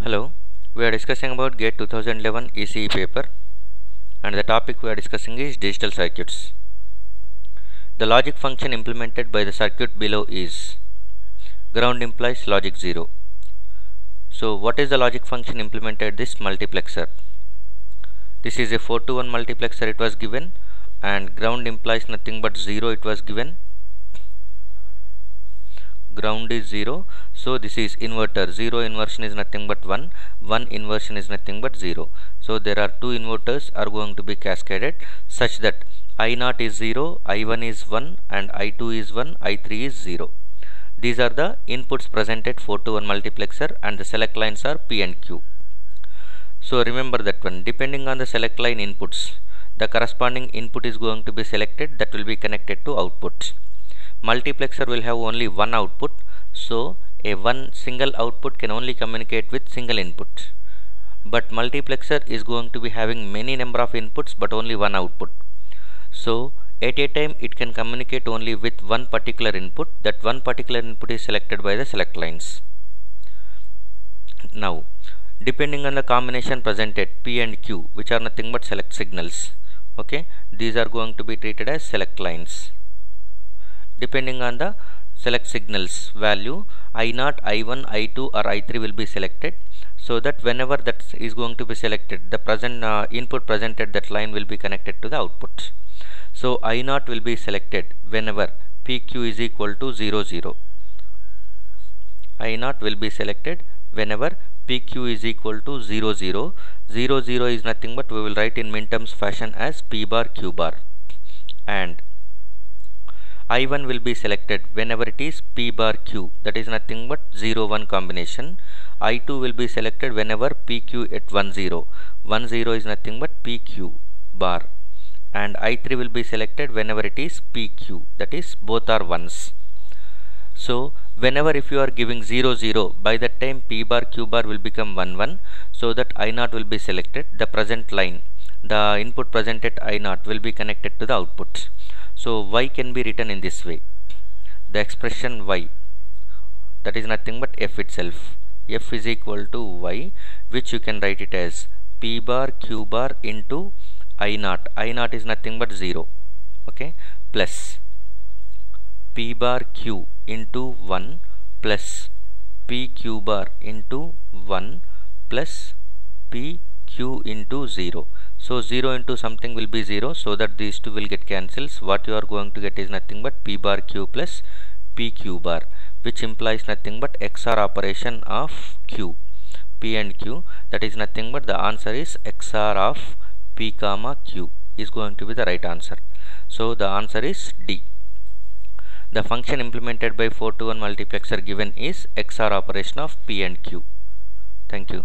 Hello, we are discussing about GATE 2011 ECE paper, and the topic we are discussing is digital circuits. The logic function implemented by the circuit below is ground implies logic 0. So what is the logic function implemented this multiplexer? This is a 4 to 1 multiplexer it was given, and ground implies nothing but 0 it was given. Ground is 0, so this is inverter. 0 inversion is nothing but 1, 1 inversion is nothing but 0. So there are two inverters are going to be cascaded such that I0 is 0, I1 is 1 and I2 is 1, I3 is 0. These are the inputs presented 4 to 1 multiplexer, and the select lines are P and Q. So remember that one, depending on the select line inputs, the corresponding input is going to be selected that will be connected to output. Multiplexer will have only one output, so a one single output can only communicate with single input. But multiplexer is going to be having many number of inputs but only one output. So at a time it can communicate only with one particular input. That one particular input is selected by the select lines. Now, depending on the combination presented P and Q, which are nothing but select signals, okay, these are going to be treated as select lines. Depending on the select signals value, I0, I1, I2 or I3 will be selected, so that whenever that is going to be selected, the present input presented that line will be connected to the output. So I0 will be selected whenever PQ is equal to 0, 0. I0 will be selected whenever PQ is equal to 0, 0. 0, 0 is nothing but we will write in minterms fashion as P bar Q bar. And I1 will be selected whenever it is P bar Q, that is nothing but 0, 1 combination. I2 will be selected whenever PQ at 1, 0. 1, 0 is nothing but PQ bar. And I3 will be selected whenever it is PQ, that is both are 1s. So whenever if you are giving 0, 0, by that time P bar Q bar will become 1, 1, so that I0 will be selected. The present line, the input presented I0 will be connected to the output. So y can be written in this way. The expression y, that is nothing but f itself. F is equal to y, which you can write it as P bar Q bar into I0. I0 is nothing but 0, okay, plus P bar Q into 1 plus PQ bar into 1 plus PQ into 0. So 0 into something will be 0, so that these two will get cancels. What you are going to get is nothing but P bar Q plus PQ bar, which implies nothing but XOR operation of Q, P and Q. That is nothing but the answer is XOR of P comma Q is going to be the right answer. So the answer is D. The function implemented by 4 to 1 multiplexer given is XOR operation of P and Q. Thank you.